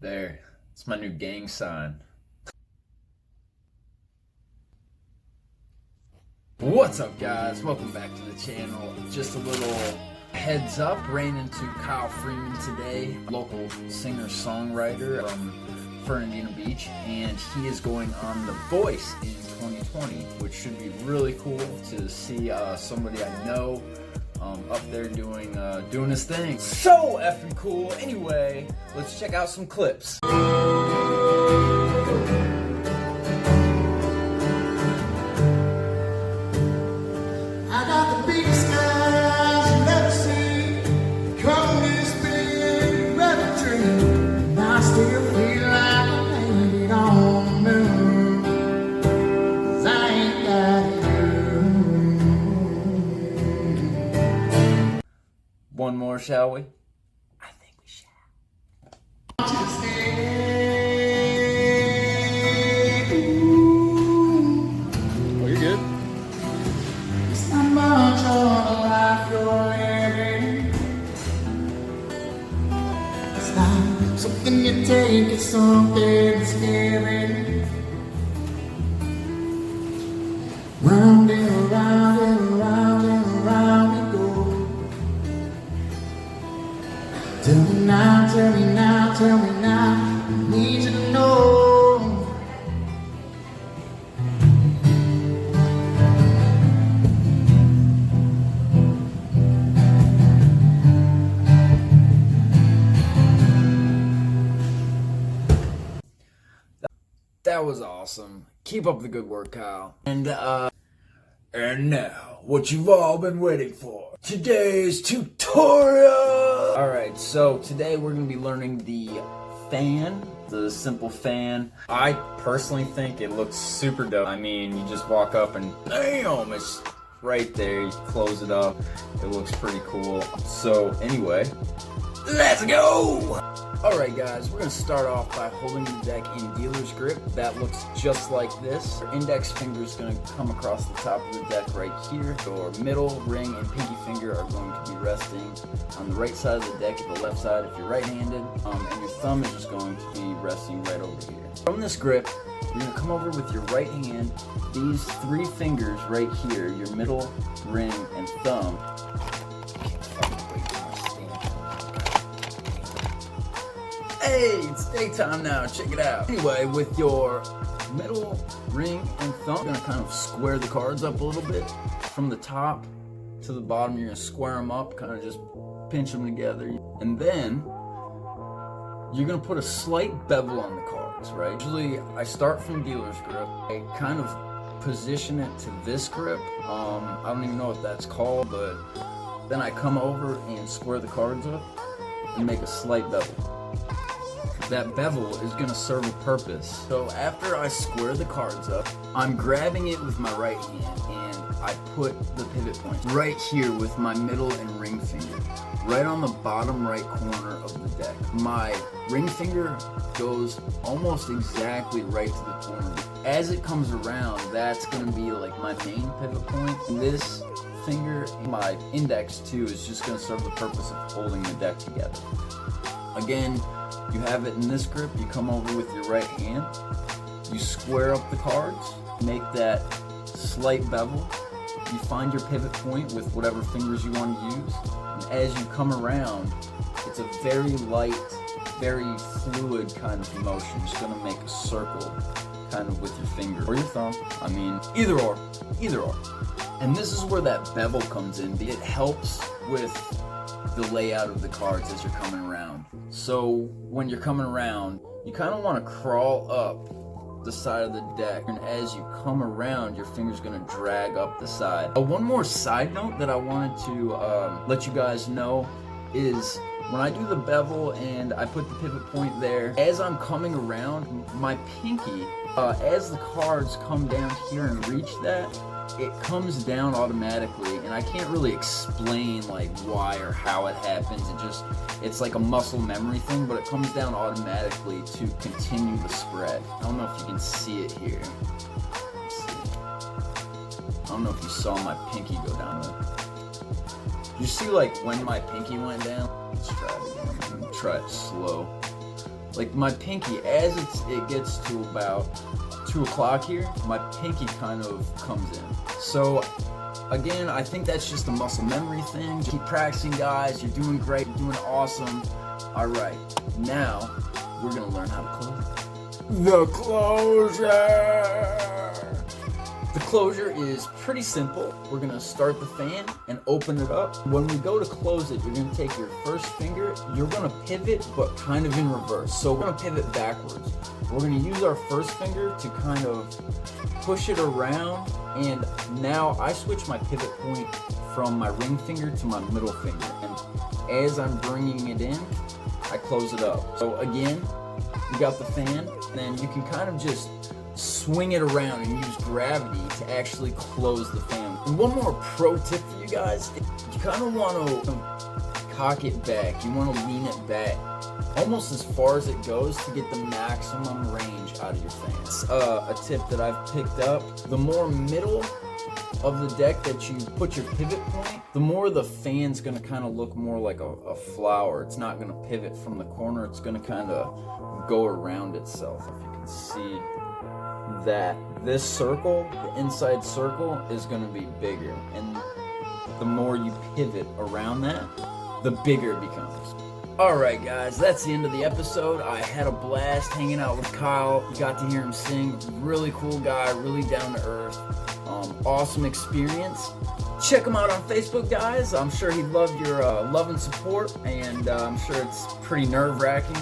There, it's my new gang sign. What's up, guys? Welcome back to the channel. Just a little heads up, ran into Kyle Freeman today, local singer-songwriter from Fernandina Beach, and he is going on The Voice in 2020, which should be really cool to see somebody I know up there doing his thing. So effing cool. Anyway, let's check out some clips. One more, shall we? I think we shall. Oh, you're good. It's not much of a life you're living. It's not something you take, it's something that's given. Round and around and around and around it goes. Tell me now, tell me now, tell me now, I need you to know. That was awesome. Keep up the good work, Kyle. And now, what you've all been waiting for. Today's tutorial! Alright, so today we're going to be learning the fan, the simple fan. I personally think it looks super dope. I mean, you just walk up and bam, it's right there. You close it up. It looks pretty cool. So anyway, let's go! Alright guys, we're going to start off by holding the deck in dealer's grip. That looks just like this. Your index finger is going to come across the top of the deck right here. Your middle, ring, and pinky finger are going to be resting on the right side of the deck, at the left side if you're right-handed. And your thumb is just going to be resting right over here. From this grip, you're going to come over with your right hand. These three fingers right here, your middle, ring, and thumb, hey, it's daytime now, check it out. Anyway, with your middle, ring, and thumb, you're gonna kind of square the cards up a little bit. From the top to the bottom, you're gonna square them up, kind of just pinch them together. And then, you're gonna put a slight bevel on the cards, right? Usually, I start from dealer's grip. I kind of position it to this grip. I don't even know what that's called, but then I come over and square the cards up and make a slight bevel. That bevel is going to serve a purpose. So after I square the cards up, I'm grabbing it with my right hand and I put the pivot point right here with my middle and ring finger, right on the bottom right corner of the deck. My ring finger goes almost exactly right to the corner. As it comes around, that's going to be like my main pivot point. And this finger, my index too, is just going to serve the purpose of holding the deck together. Again, you have it in this grip, you come over with your right hand, you square up the cards, make that slight bevel, you find your pivot point with whatever fingers you want to use, and as you come around, it's a very light, very fluid kind of motion. You're just going to make a circle kind of with your finger or your thumb. I mean, either or. And this is where that bevel comes in. It helps with the layout of the cards as you're coming around. So when you're coming around, you kind of want to crawl up the side of the deck, and as you come around, your finger's going to drag up the side. One more side note that I wanted to let you guys know is when I do the bevel and I put the pivot point there, as I'm coming around, my pinky, as the cards come down here and reach that, it comes down automatically, and I can't really explain like why or how it happens. It's like a muscle memory thing, but it comes down automatically to continue the spread. I don't know if you can see it here. Let's see. I don't know if you saw my pinky go down there. You see like when my pinky went down? Let's try it again. Try it slow. like my pinky, as it gets to about 2 o'clock here, my pinky kind of comes in. So again, I think that's just a muscle memory thing. Keep practicing, guys. You're doing great. You're doing awesome. All right, now we're gonna learn how to close it. The closure. The closure is pretty simple. We're gonna start the fan and open it up. When we go to close it, you're gonna take your first finger, you're gonna pivot, but kind of in reverse. So we're gonna pivot backwards. We're gonna use our first finger to kind of push it around, and now I switch my pivot point from my ring finger to my middle finger. And as I'm bringing it in, I close it up. So again, you got the fan, then you can kind of just swing it around and use gravity to actually close the fan. And one more pro tip for you guys, you kind of want to cock it back. You want to lean it back almost as far as it goes to get the maximum range out of your fans. A tip that I've picked up, the more middle of the deck that you put your pivot point, the more the fan's gonna kind of look more like a flower. It's not gonna pivot from the corner, it's gonna kind of go around itself. If you can see that this circle, the inside circle, is going to be bigger, and the more you pivot around that, the bigger it becomes. Alright guys, that's the end of the episode. I had a blast hanging out with Kyle. Got to hear him sing. Really cool guy, really down to earth. Awesome experience. Check him out on Facebook, guys. I'm sure he'd love your love and support, and I'm sure it's pretty nerve-wracking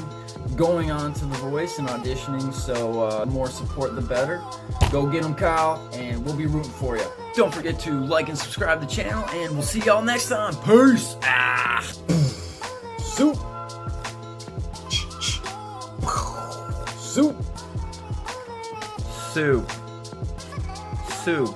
going on to The Voice and auditioning, so the more support the better. Go get him, Kyle, and we'll be rooting for you. Don't forget to like and subscribe to the channel, and we'll see y'all next time. Peace! Soup! Soup! Soup! Soup!